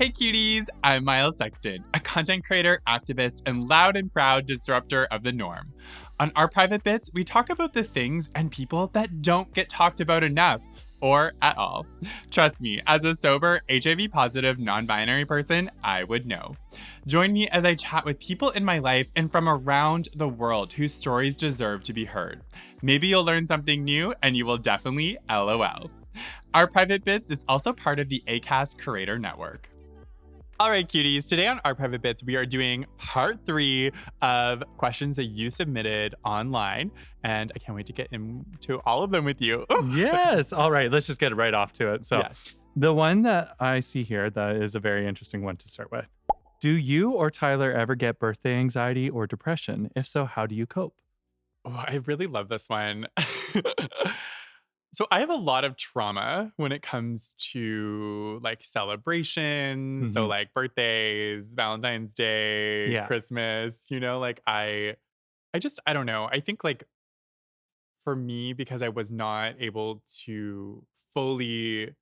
Hey cuties, I'm Miles Sexton, a content creator, activist, and loud and proud disruptor of the norm. On our private bits, we talk about the things and people that don't get talked about enough, or at all. Trust me, as a sober, HIV positive, non binary person, I would know. Join me as I chat with people in my life and from around the world whose stories deserve to be heard. Maybe you'll learn something new, and you will definitely LOL. Our Private Bits is also part of the ACAST Curator Network. All right, cuties. Today on Our Private Bits, we are doing part 3 of questions that you submitted online. And I can't wait to get into all of them with you. Yes. All right. Let's just get right off to it. So, Yes. the one that I see here that is a very interesting one to start with. Do you or Tyler ever get birthday anxiety or depression? If so, how do you cope? Oh, I really love this one. So I have a lot of trauma when it comes to like celebrations. So Mhm. like birthdays, Valentine's Day, Yeah. Christmas, like I don't know. I think like for me, because I was not able to fully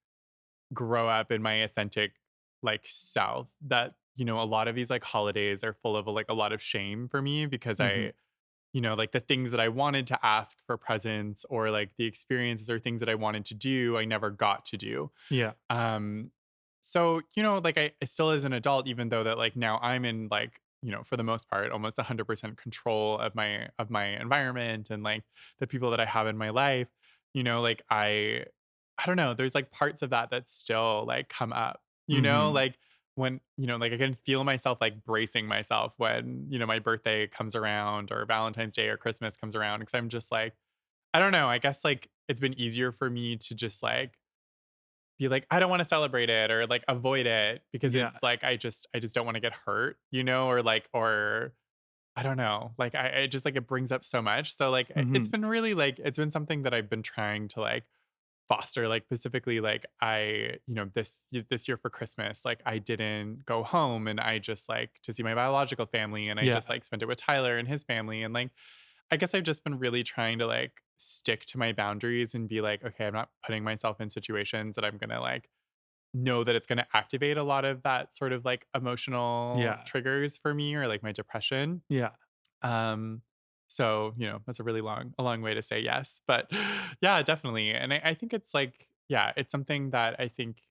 grow up in my authentic like self, that a lot of these like holidays are full of like a lot of shame for me because Mhm. like the things that I wanted to ask for presents or like the experiences or things that I wanted to do, I never got to do. Yeah. Um, so, like I still as an adult, even though that like now I'm in like, for the most part, almost 100% control of my environment and like the people that I have in my life, like I don't know, there's like parts of that still like come up, Mhm. like when like I can feel myself like bracing myself when my birthday comes around or Valentine's Day or Christmas comes around because I'm just like I don't know, I guess like it's been easier for me to just like be like I don't want to celebrate it or like avoid it because Yeah. it's like I just don't want to get hurt, or like or I don't know, like I just like it brings up so much, so like it's Mhm. been really like it's been something that I've been trying to like foster, like specifically like this year for Christmas, like I didn't go home and I just like to see my biological family and I Yeah. just like spent it with Tyler and his family, and like I guess I've just been really trying to like stick to my boundaries and be like, okay, I'm not putting myself in situations that I'm gonna like know that it's gonna activate a lot of that sort of like emotional Yeah. triggers for me or like my depression. Yeah. um, so, that's a long way to say yes. But yeah, definitely. And I think it's like, yeah, it's something that I think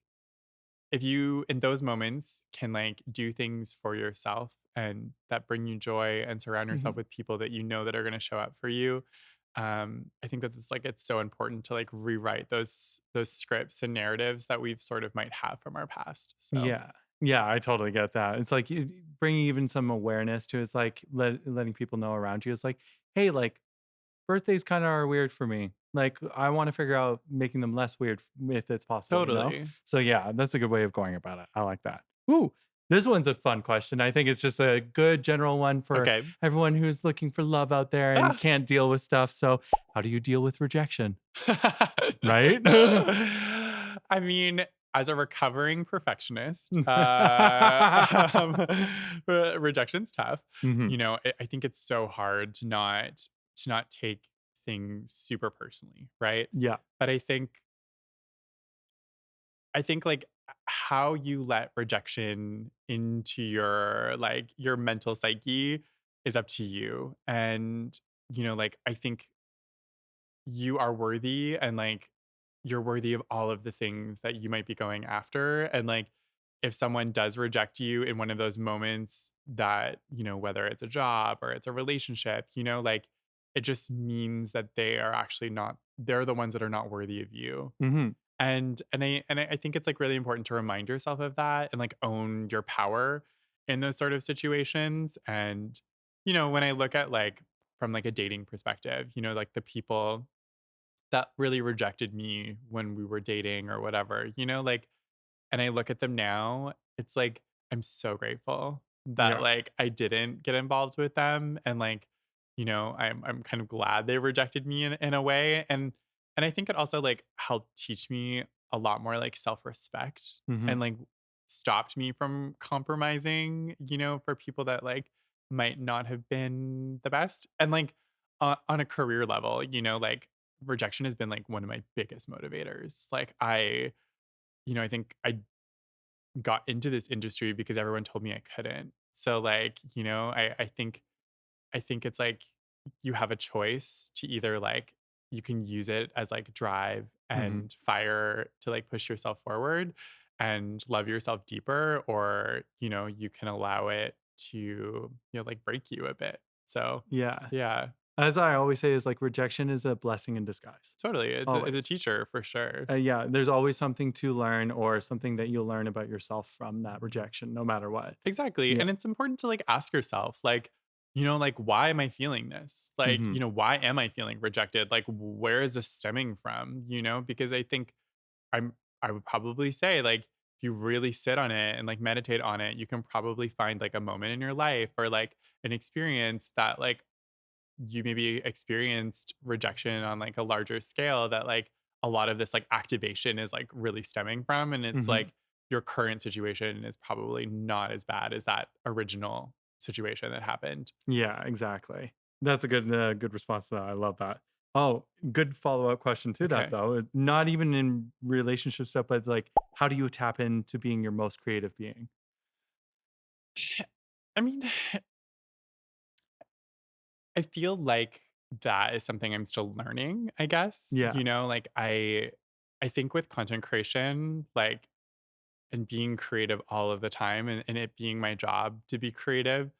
if you in those moments can like do things for yourself and that bring you joy and surround yourself Mhm. with people that that are going to show up for you. I think that it's so important to like rewrite those scripts and narratives that we've sort of might have from our past. So Yeah. Yeah, I totally get that. It's like bringing even some awareness to it's like letting people know around you. It's like, hey, like birthdays kind of are weird for me. Like I want to figure out making them less weird if it's possible, you know? totally. So yeah, that's a good way of going about it. I like that. Ooh, this one's a fun question. I think it's just a good general one for Okay. everyone who's looking for love out there and Ah! can't deal with stuff. So, how do you deal with rejection? Right? I mean, as a recovering perfectionist, rejection's tough. Mhm. I think it's so hard to not take things super personally, right? Yeah. But I think like how you let rejection into your like your mental psyche is up to you. And like I think you are worthy and like you're worthy of all of the things that you might be going after, and like if someone does reject you in one of those moments that whether it's a job or it's a relationship, like it just means that they're the ones that are not worthy of you. Mhm. And I think it's like really important to remind yourself of that and like own your power in those sort of situations. And when I look at like from like a dating perspective, like the people that really rejected me when we were dating or whatever, like, and I look at them now, it's like, I'm so grateful that Yeah. like I didn't get involved with them. And like, I'm kind of glad they rejected me in a way. And I think it also like helped teach me a lot more like self-respect Mhm. and like stopped me from compromising, for people that like might not have been the best. And like on a career level, like rejection has been like one of my biggest motivators. Like I think I got into this industry because everyone told me I couldn't. So like, I think it's like you have a choice to either like you can use it as like drive Mhm. and fire to like push yourself forward and love yourself deeper, or you can allow it to like break you a bit. So Yeah. yeah, As I always say is like rejection is a blessing in disguise. totally. It's a Always. teacher for sure. Yeah, there's always something to learn or something that you'll learn about yourself from that rejection, no matter what. Exactly. Yeah. And it's important to like ask yourself, like, like, why am I feeling this? Like, Mhm. why am I feeling rejected? Like, where is this stemming from? Because I think I'm, I would probably say, like, if you really sit on it and like meditate on it, you can probably find like a moment in your life or like an experience that like you maybe experienced rejection on like a larger scale that like a lot of this like activation is like really stemming from, and it's Mhm. like your current situation is probably not as bad as that original situation that happened. Yeah, exactly. That's a good response to that. I love that. Oh, good follow-up question to that Okay. though. Is not even in relationship stuff, but it's like, how do you tap into being your most creative being? I mean, I feel like that is something I'm still learning, I guess. Yeah. Like I think with content creation, like, and being creative all of the time, and it being my job to be creative,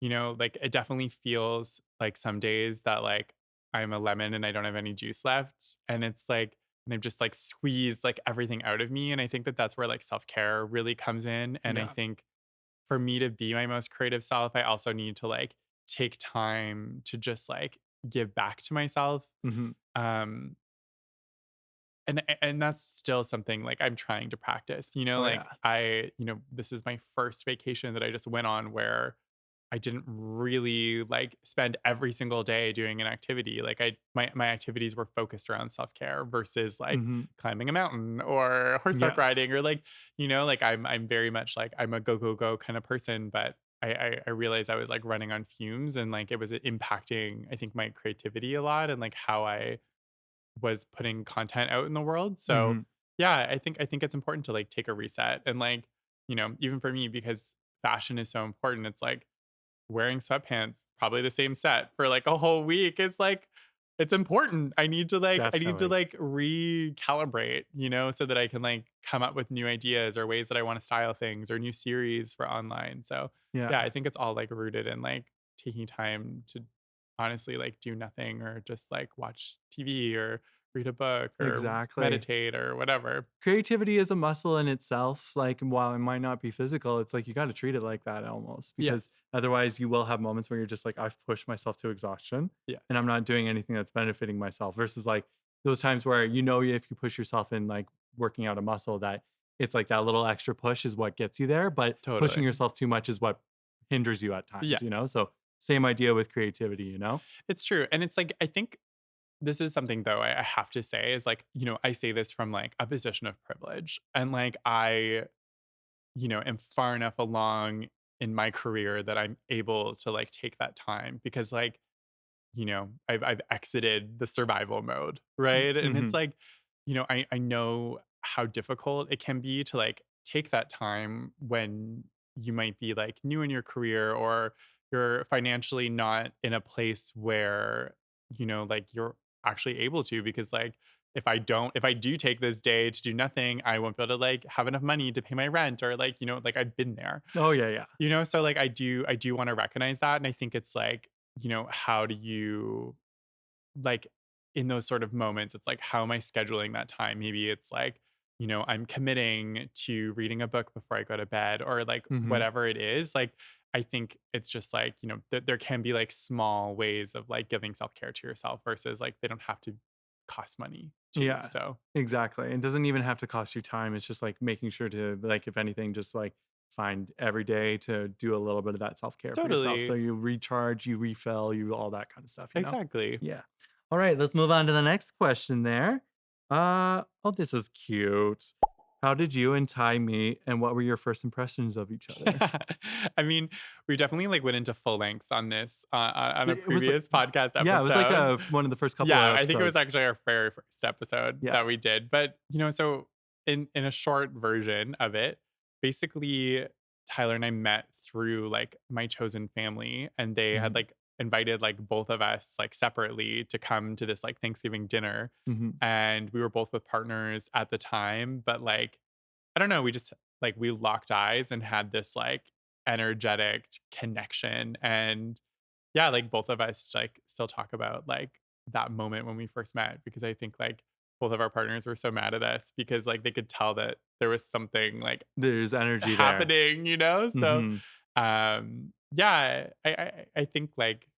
like it definitely feels like some days that like I'm a lemon and I don't have any juice left. And it's like, and I've just like squeezed like everything out of me. And I think that that's where like self care really comes in. And I Yeah. think for me to be my most creative self, I also need to like take time to just like give back to myself. Mhm. Um, and that's still something like I'm trying to practice. Oh Like yeah. this is my first vacation that I just went on where I didn't really like spend every single day doing an activity. Like my activities were focused around self-care versus like Mhm. climbing a mountain or horseback Yeah. riding or like, like I'm very much like I'm a go, go, go kind of person, but I realized I was like running on fumes and like it was impacting, I think, my creativity a lot and like how I was putting content out in the world. So Mhm. yeah, I think it's important to like take a reset and like, even for me, because fashion is so important, it's like wearing sweatpants, probably the same set for like a whole week is like it's important. I need to Definitely. like recalibrate, so that I can like come up with new ideas or ways that I want to style things or new series for online. So yeah, Yeah. I think it's all like rooted in like taking time to honestly like do nothing or just like watch TV or read a book or Exactly. meditate or whatever. Creativity is a muscle in itself. Like, while it might not be physical, it's like you got to treat it like that almost because Yes. otherwise you will have moments where you're just like, I've pushed myself to exhaustion Yes. and I'm not doing anything that's benefiting myself versus like those times where, if you push yourself in like working out a muscle, that it's like that little extra push is what gets you there. But pushing Totally. yourself too much is what hinders you at times, Yes. So same idea with creativity, you know? It's true. And it's like I think this is something though I have to say is like, I say this from like a position of privilege. And like I, am far enough along in my career that I'm able to like take that time because like, I've exited the survival mode, right? And it's Hmm. like, I know how difficult it can be to like take that time when you might be like new in your career or you're financially not in a place where, like you're actually able to because like if I do take this day to do nothing, I won't be able to like have enough money to pay my rent or like, like I've been there. Oh, yeah, yeah. So like I do want to recognize that. And I think it's like, how do you like in those sort of moments, it's like, how am I scheduling that time? Maybe it's like, I'm committing to reading a book before I go to bed or like Hmm. whatever it is. Like, I think it's just like, there can be like small ways of like giving self care to yourself versus like they don't have to cost money too. Yeah, So exactly. It doesn't even have to cost you time. It's just like making sure to, like, if anything, just like find every day to do a little bit of that self care for yourself. So totally. you recharge, you refill, you all that kind of stuff. Exactly. Yeah. All right, let's move on to the next question there. Oh, this is cute. How did you and Ty meet and what were your first impressions of each other? I mean, we definitely like went into full lengths on this on a It was like, previous podcast yeah, it was like episode. one of the first couple Yeah, of I think it was episodes. actually our very first episode Yeah. that we did. But so in a short version of it, basically Tyler and I met through like my chosen family, and they had Mhm. like invited like both of us like separately to come to this like Thanksgiving dinner. Mhm. And we were both with partners at the time, but like I don't know, we just like we locked eyes and had this like energetic connection. And yeah, like both of us like still talk about like that moment when we first met, because I think like both of our partners were so mad at us because like they could tell that there was something like There's energy there. happening, you know? So Mhm. yeah, I think like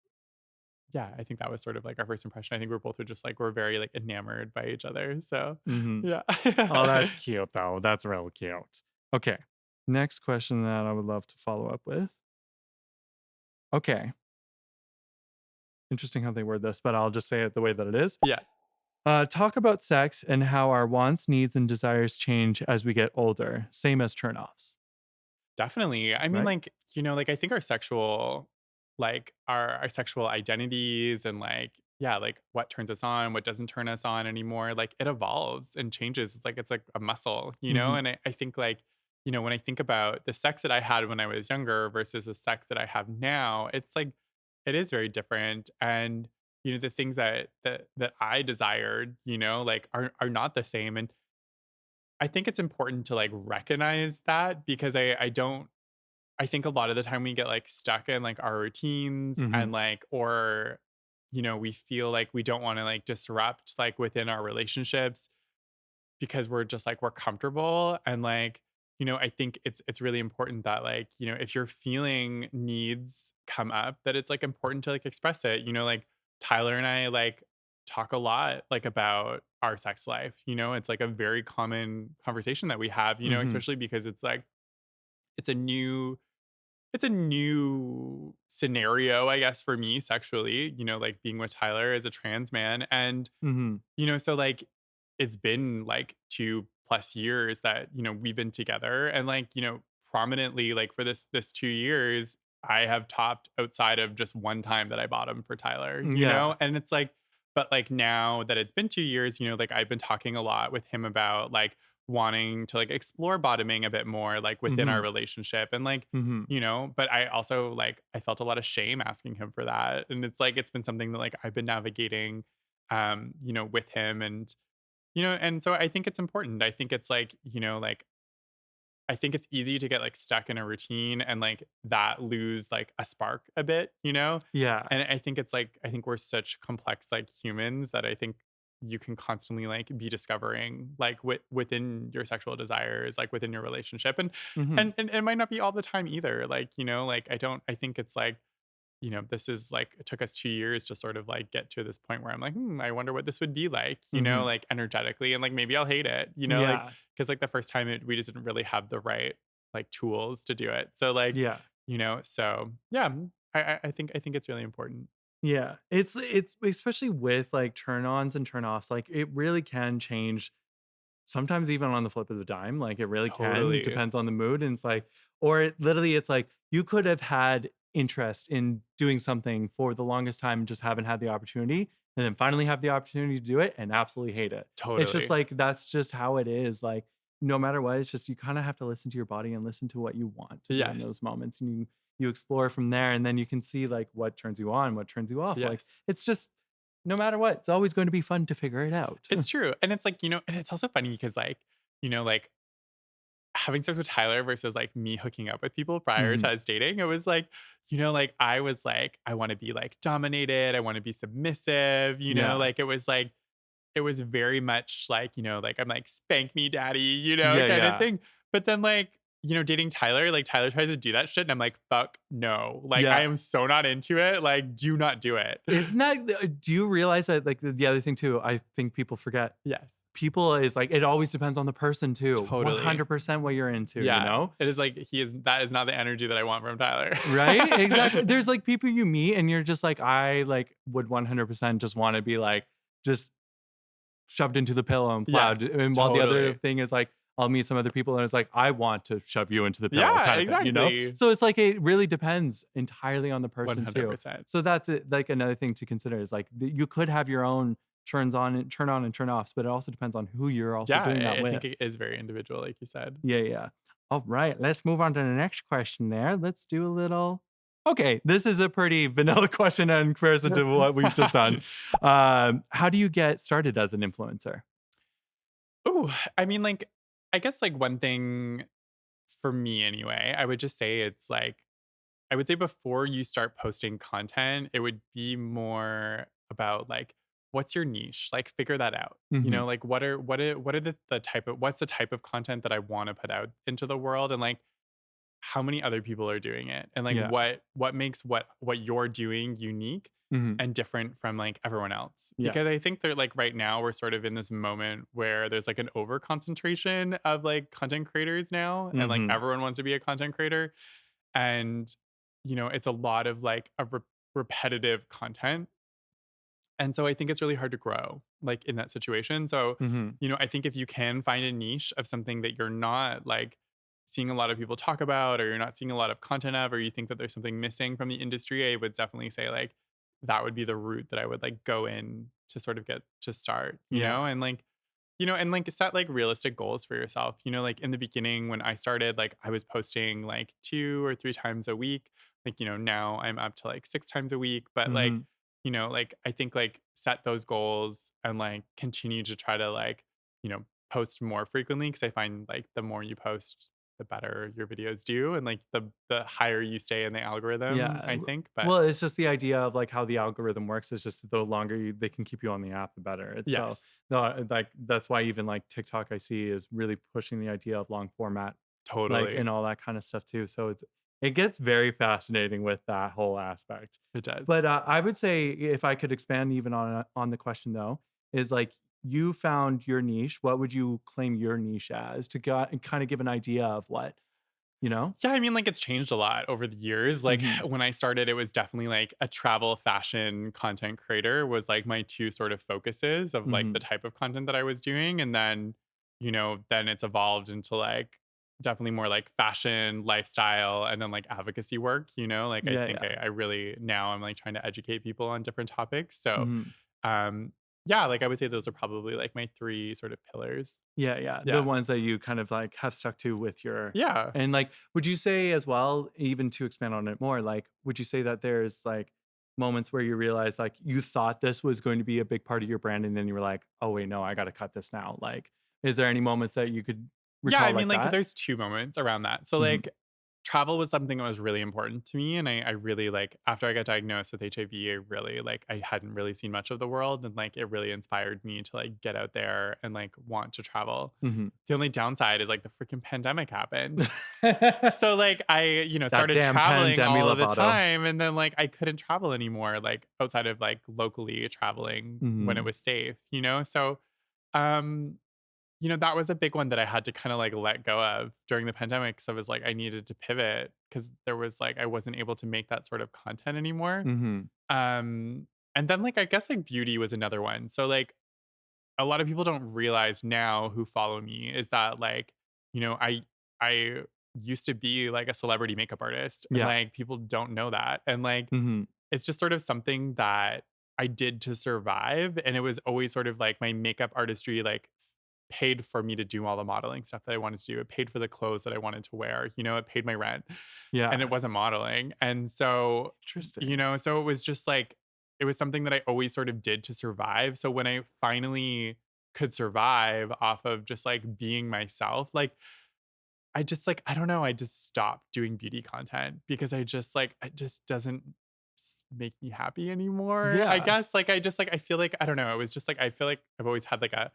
yeah, I think that was sort of like our first impression. I think we're both were just like we're very like enamored by each other. So Mhm. yeah. Oh, that's cute though. That's real cute. Okay. Next question that I would love to follow up with. Okay. Interesting how they word this, but I'll just say it the way that it is. Yeah. Talk about sex and how our wants, needs, and desires change as we get older. Same as turnoffs, Definitely. I mean, right? like, like I think our sexual, like our sexual identities and like, yeah, like what turns us on, what doesn't turn us on anymore, like it evolves and changes. It's like a muscle, Mhm. And I think like, when I think about the sex that I had when I was younger versus the sex that I have now, it's like it is very different. And the things that I desired, like are not the same. And I think it's important to like recognize that, because I don't I think a lot of the time we get like stuck in like our routines and Mhm. like, or we feel like we don't want to like disrupt like within our relationships because we're just like we're comfortable. And like, I think it's really important that like, if your feeling needs come up, that it's like important to like express it. Like Tyler and I like talk a lot like about our sex life. It's like a very common conversation that we have, Mhm. especially because it's like it's a new it's a new scenario, I guess, for me sexually, like being with Tyler as a trans man. And, Mhm. so like it's been like 2+ years that, we've been together. And like, prominently, like for this 2 years, I have topped outside of just one time that I bought him for Tyler, Yeah. And it's like, but like now that it's been 2 years, like I've been talking a lot with him about like wanting to like explore bottoming a bit more, like within our Mhm. relationship. And like, Mhm. but I also like I felt a lot of shame asking him for that. And it's like it's been something that like I've been navigating with him. And and so I think it's important. I think it's like, like I think it's easy to get like stuck in a routine and like that lose like a spark a bit, Yeah. And I think it's like I think we're such complex like humans that I think you can constantly like be discovering like within your sexual desires, like within your relationship. And Mhm. and it might not be all the time either. Like, like I think it's like this is like it took us 2 years to sort of like get to this point where I'm like, I wonder what this would be like, Mhm. like energetically, and like maybe I'll hate it, like Yeah. because like the first time we just didn't really have the right like tools to do it. So like, Yeah. so yeah, I think it's really important. Yeah. It's especially with like turn-ons and turn-offs, like it really can change sometimes even on the flip of the dime, like, it really can, Totally. depends on the mood, and it's like or it literally, it's like, you could have had interest in doing something for the longest time and just haven't had the opportunity, and then finally have the opportunity to do it and absolutely hate it. It's just Totally. like, that's just how it is, like, no matter what, it's just you kinda have to listen to your body and listen to what you want to do in Yes. those moments, and you explore from there, and then you can see, like, what turns you on, what turns you off, like, Yes. it's just no matter what, it's always going to be fun to figure it out. It's true. And it's like, and it's also funny because like having sex with Tyler versus like me hooking up with people prior to Mhm. us dating, it was like, like I was like, I want to be like dominated, I want to be submissive, Yeah. like it was very much like, like I'm like spank me daddy, Yeah, kind of yeah. thing. But then like, dating Tyler, like Tyler tries to do that shit and I'm like, fuck no. Like I Yeah. am so not into it. Like, do not do it. Isn't that do you realize that, like, the other thing too, I think people forget, Yes. people is like, it always depends on the person too, Totally. 100% what you're into, you Yeah. know? It is like that is not the energy that I want from Tyler. Right? Exactly. There's, like, people you meet and you're just like, I, like, would 100% just wanna be, like, just shoved into the pillow and Yes, plowed, and while the other totally. thing is, like, I'll meet some other people and it's like, I want to shove you into the pillow Yeah, kind of thing, you know? exactly. So it's like, it really depends entirely on the person too. 100%. So that's it, like, another thing to consider is, like, you could have your own turn on and turn offs, but it also depends on who you're also Yeah, doing that I think with. it is very individual, like you said. Yeah, yeah. All right, let's move on to the next question there. Let's do a little. Okay, this is a pretty vanilla question in comparison to what we've just done. How do you get started as an influencer? Ooh, I mean, like, I guess, like, one thing for me anyway, I would just say it's like, I would say before you start posting content, it would be more about like, what's your niche? Like, figure that out. You Hmm. know, like what are the type of what's the type of content that I want to put out into the world, and like how many other people are doing it, and like Yeah. what makes what you're doing unique Hmm. and different from like everyone else. Yeah. Because I think that like right now we're sort of in this moment where there's like an over concentration of like content creators now, and like Hmm. everyone wants to be a content creator, and it's a lot of like a repetitive content, and so I think it's really hard to grow like in that situation. So Hmm. I think if you can find a niche of something that you're not like seeing a lot of people talk about, or you're not seeing a lot of content of, or you think that there's something missing from the industry, I would definitely say like that would be the route that I would like go in to sort of get to start, Yeah. and like and like set like realistic goals for yourself. Like in the beginning when I started, like I was posting like 2 or 3 times a week. Like, now I'm up to like 6 times a week. But like, Hmm. like I think like set those goals and like continue to try to like, post more frequently. Cause I find like the more you post, the better your videos do. And like the higher you stay in the algorithm, Yeah. I think. But Well, it's just the idea of like how the algorithm works is just the longer they can keep you on the app, the better. It's so yes, no, like that's why even like TikTok I see is really pushing the idea of long format, like totally. and all that kind of stuff too. So it gets very fascinating with that whole aspect. It does. But I would say if I could expand even on the question though, is like you found your niche. What would you claim your niche as to kind of give an idea of what you know? Yeah, I mean, like, it's changed a lot over the years. Like, Hmm. when I started, it was definitely like a travel fashion content creator was like my two sort of focuses of like the Hmm. type of content that I was doing. And then, then it's evolved into like definitely more like fashion, lifestyle, and then like advocacy work, like I Yeah, think yeah. I really now I'm like trying to educate people on different topics. So, Mhm. um, yeah, like I would say those are probably like my three sort of pillars. Yeah, yeah. The Yeah. ones that you kind of like have stuck to with your Yeah. and like would you say as well, even to expand on it more, like would you say that there's like moments where you realize like you thought this was going to be a big part of your brand and then you were like, "Oh wait, no, I got to cut this now." Like is there any moments that you could Yeah, I recall mean, like like, that? there's 2 moments around that. So, Mhm. like, travel was something that was really important to me, and I really, like after I got diagnosed with HIV, I really, like I hadn't really seen much of the world, and, like, it really inspired me to, like, get out there and, like, want to travel. Mhm. The only downside is, like, the freaking pandemic happened. So, like, I, That started damn traveling Demi all of the Lovato. time, and then, like, I couldn't travel anymore, like, outside of, like, locally traveling when it Mhm. was safe, So, um that was a big one that I had to kinda, like, let go of during the pandemic. So I was like, I needed to pivot because there was, like I wasn't able to make that sort of content anymore. Mhm. Um, and then, like, I guess, like, beauty was another one. So, like, a lot of people don't realize now who follow me is that, like, I used to be, like, a celebrity makeup artist, and, Yeah. like, people don't know that, and, like, Mhm. it's just sort of something that I did to survive, and it was always sort of like my makeup artistry, like, paid for me to do all the modeling stuff that I wanted to do. It paid for the clothes that I wanted to wear, it paid my rent, and it Yeah. wasn't modeling, and so, Interesting. so it was just like it was something that I always sort of did to survive. So when I finally could survive off of just, like, being myself, like, I just like I don't know, I just stopped doing beauty content because I just like it just doesn't make me happy anymore. I Yeah. guess like I just like I feel like I don't know, it was just like I feel like I've always had like a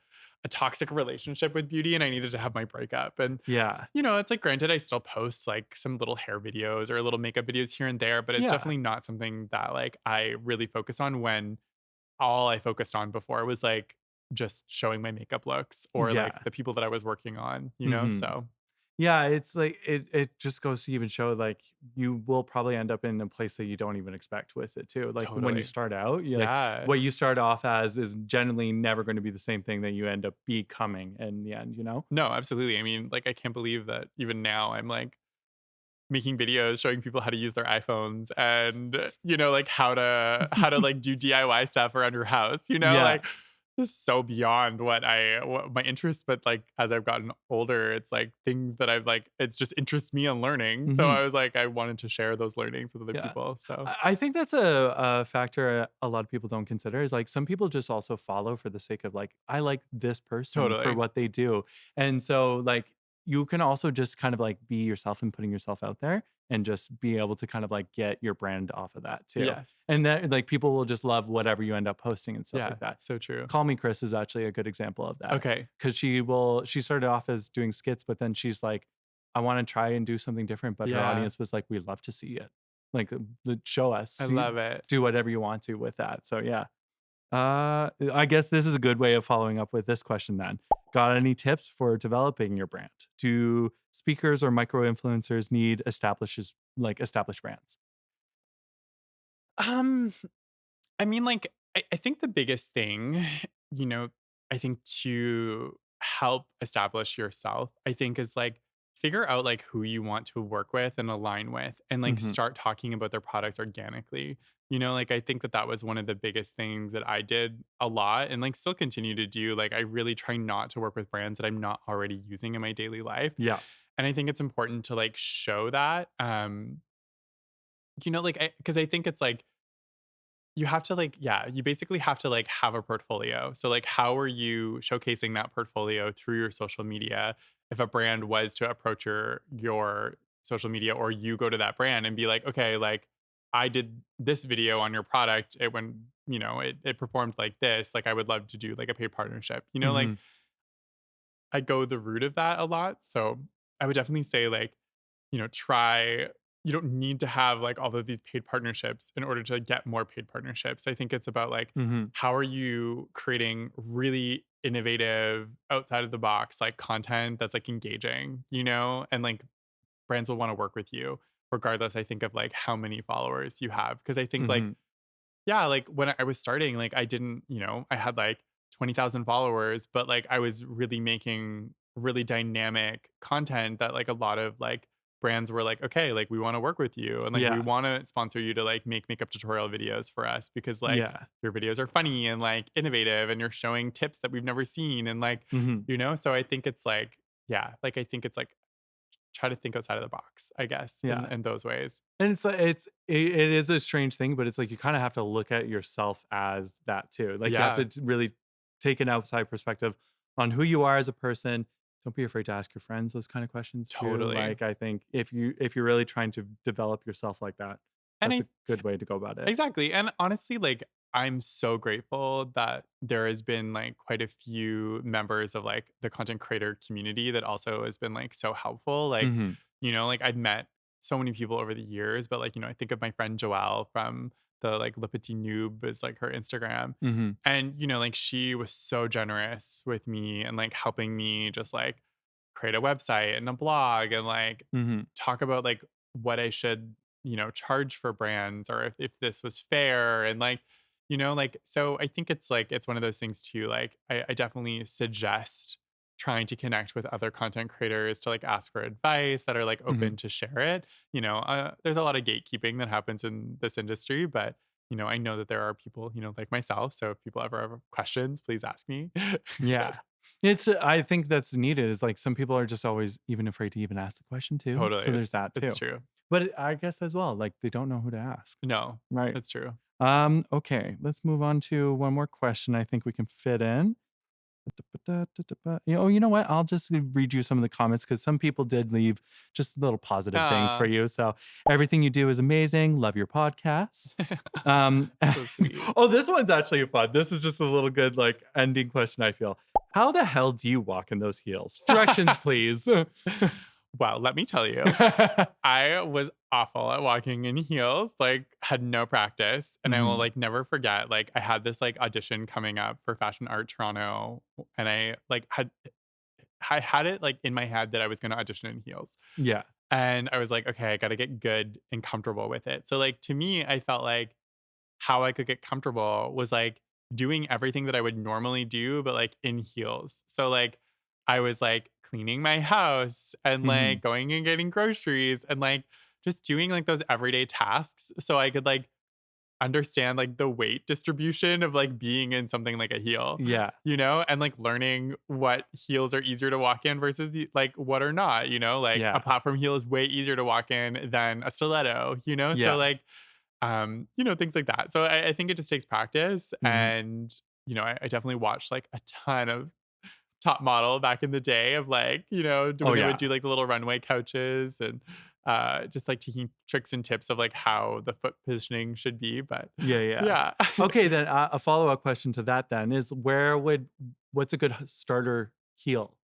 toxic relationship with beauty, and I needed to have my breakup. And Yeah. it's like granted I still post like some little hair videos or little makeup videos here and there, but it's Yeah. definitely not something that like I really focus on when all I focused on before was like just showing my makeup looks or like Yeah. the people that I was working on. Mhm. So Yeah, it's like it just goes to even show like you will probably end up in a place that you don't even expect with it too. Like when you totally. start out, you're like Yeah. what you start off as is generally never going to be the same thing that you end up becoming in the end, you know? No, absolutely. I mean, like, I can't believe that even now I'm like making videos showing people how to use their iPhones and, like how to like do DIY stuff around your house, Yeah. like is so beyond what my interest, but, like, as I've gotten older, it's, like, things that I've, like it's just interests me in learning, so Mhm. I was like, I wanted to share those learnings with other Yeah. people, so I think that's a factor a lot of people don't consider is like some people just also follow for the sake of like, I like this person for totally. what they do. And so like you can also just kind of like be yourself and putting yourself out there and just be able to kind of like get your brand off of that too. Yes. And that like people will just love whatever you end up posting and stuff Yeah, like that. so true. Call Me Chris is actually a good example of that Okay. because she started off as doing skits, but then she's like, I want to try and do something different. But her Yeah, audience was like, we love to see it like, show us, I see love it. do whatever you want to with that. So, yeah. I guess this is a good way of following up with this question then. Got any tips for developing your brand? Do speakers or micro influencers need established brands? Um I mean, like, I think the biggest thing, you know, I think to help establish yourself, I think is like figure out like who you want to work with and align with and like Mhm. start talking about their products organically. Like I think that that was one of the biggest things that I did a lot and like still continue to do. Like I really try not to work with brands that I'm not already using in my daily life. Yeah. And I think it's important to like show that like because I think it's like you have to like yeah, you basically have to like have a portfolio. So like how are you showcasing that portfolio through your social media if a brand was to approach your social media or you go to that brand and be like, "Okay, like I did this video on your product. It went, it performed like this. Like I would love to do like a paid partnership." Like Mhm. I go the route of that a lot. So I would definitely say like try you don't need to have like all of these paid partnerships in order to get more paid partnerships. I think it's about like Mhm. how are you creating really innovative outside of the box like content that's like engaging, and like brands will want to work with you regardless I think of like how many followers you have because I think like Mhm. yeah, like when I was starting, like I didn't, I had like 20,000 followers, but like I was really making really dynamic content that like a lot of like brands were like, okay, like we want to work with you and like we Yeah. want to sponsor you to like make makeup tutorial videos for us because like Yeah. your videos are funny and like innovative and you're showing tips that we've never seen and like, Mhm. so I think it's like, yeah, like I think it's like try to think outside of the box, I guess, in Yeah. those ways. And it's like it is a strange thing, but it's like you kinda have to look at yourself as that too. Like, you have Yeah, to really take an outside perspective on who you are as a person. Don't be afraid to ask your friends those kind of questions too. totally. Like, I think if you're really trying to develop yourself like that, And that's I a good way to go about it. Exactly, and honestly, like, I'm so grateful that there has been, like, quite a few members of, like, the content creator community that also has been, like, so helpful, like, Mhm. like, I've met so many people over the years, but, like, I think of my friend Joelle from the, like, Le Petit Noob is, like, her Instagram, Mhm. and, like, she was so generous with me and, like, helping me just, like, create a website and a blog and, like, Mhm. talk about, like, what I should charge for brands or if this was fair and like, like so I think it's like it's one of those things too. Like I definitely suggest trying to connect with other content creators to like ask for advice that are like Mhm. open to share it. There's a lot of gatekeeping that happens in this industry, but I know that there are people, like myself. So if people ever have questions, please ask me. Yeah. I think that's needed is like some people are just always even afraid to even ask the question too. Totally. So there's that It's too. true. But I guess as well, like they don't know who to ask. No, Right. it's true. Okay, let's move on to one more question I think we can fit in. You know what? I'll just read you some of the comments because some people did leave just little positive things for Ah, you. So everything you do is amazing. Love your podcasts. so sweet. Oh, this one's actually fun. This is just a little good like ending question. I feel. How the hell do you walk in those heels? Directions, please. Well, let me tell you, I was awful at walking in heels, like, had no practice, and I will, Mhm. like, never forget, like, I had this, like, audition coming up for Fashion Art Toronto, and I had it, like, in my head that I was gonna audition in heels, Yeah. and I was like, "Okay, I gotta get good and comfortable with it." So, like, to me, I felt like how I could get comfortable was like doing everything that I would normally do, but like in heels. So like I was like cleaning my house and Mhm. like going and getting groceries and like just doing like those everyday tasks so I could like understand like the weight distribution of like being in something like a heel, Yeah. and like learning what heels are easier to walk in versus like what are not, like a Yeah. platform heel is way easier to walk in than a stiletto, so Yeah. like things like that. So I think it just takes practice. Mhm. And I definitely watched like a ton of top model back in the day of like, Oh, when they would yeah. do like the little runway couches and just like taking tricks and tips of like how the foot positioning should be. But Yeah, yeah. yeah. Okay, then, a follow-up question to that then is what's a good starter heel?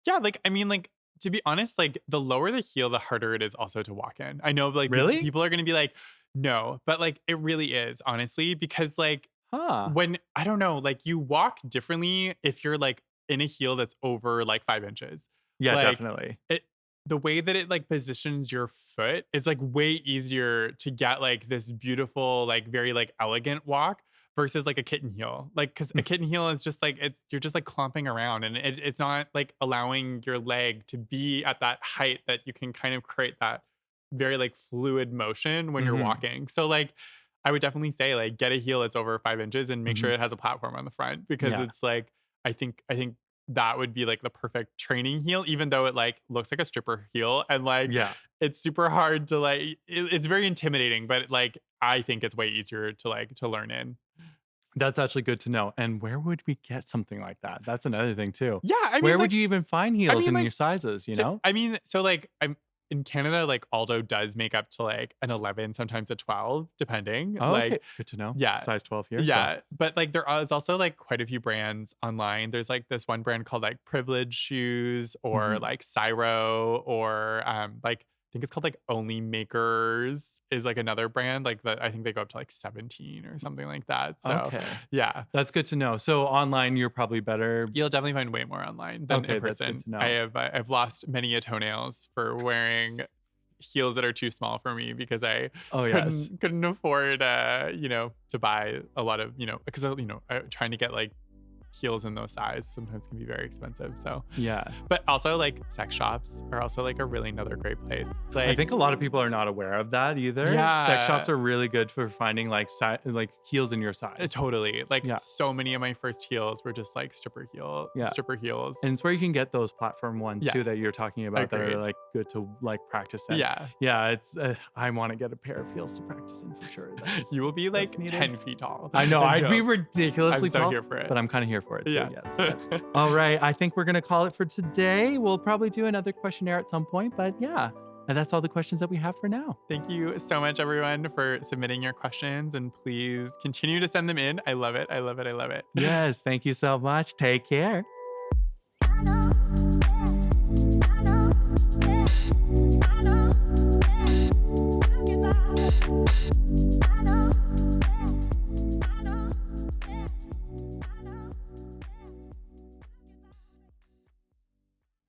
Yeah, like I mean, like to be honest, like the lower the heel, the harder it is also to walk in. I know like Really? people are gonna be like, no, but like it really is, honestly, because like Huh. when I don't know, like you walk differently if you're like in a heel that's over like 5 inches. Yeah, Like definitely. it the way that it like positions your foot is like way easier to get like this beautiful, like very like elegant walk versus like a kitten heel. Like because a kitten heel is just like you're just like clomping around and it's not like allowing your leg to be at that height that you can kind of create that very like fluid motion when you're Mhm. walking. So like I would definitely say like get a heel that's over 5 inches and make sure Mhm. it has a platform on the front because Yeah. it's like I think that would be like the perfect training heel, even though it like looks like a stripper heel and like Yeah. it's super hard to like it's very intimidating, but like I think it's way easier to learn in. That's actually good to know. And where would we get something like that? That's another thing too. Yeah, Where would you even find I heels mean in like your sizes, you know? so like I'm in Canada, like Aldo does make up to like an 11, sometimes a 12, depending. Oh, Like okay. Good to know. yeah, Size 12 here, so yeah, but, like, there is also, like, quite a few brands online. There's, like, this one brand called, like, Privilege Shoes or, mhm. like, Cyro or, like, I think it's called, like, Only Makers is, like, another brand, like, that I think they go up to, like, 17 or something like that. So, Okay. yeah. That's good to know. So online, you're probably better. You'll definitely find way more online than in Okay, that's good person. to know. I've lost many a toenails for wearing heels that are too small for me because I Oh, yes. couldn't afford to buy a lot of because trying to get like heels in those size sometimes can be very expensive. So Yeah. but also like sex shops are also like a really another great place. I Like think a lot of people are not aware of that either. Sex shops yeah. are really good for finding like heels in your size. Totally. Like Yeah. so many of my first heels were just like Yeah. stripper heels. And it's where you can get those platform ones too Yes. that you're talking about that are Agreed. like good to like practice in. Yeah. Yeah, it's I want to get a pair of heels to practice in for sure. You will be That's like needed. 10 feet tall. I know in I'd be heels. ridiculously I'm so tall, here for it. but I'm kind of here for it too. Yes. Yes. All right, I think we're gonna call it for today. We'll probably do another questionnaire at some point, but yeah, and that's all the questions that we have for now. Thank you so much, everyone, for submitting your questions. And please continue to send them in. I love it. I love it. I love it. Yes, thank you so much. Take care.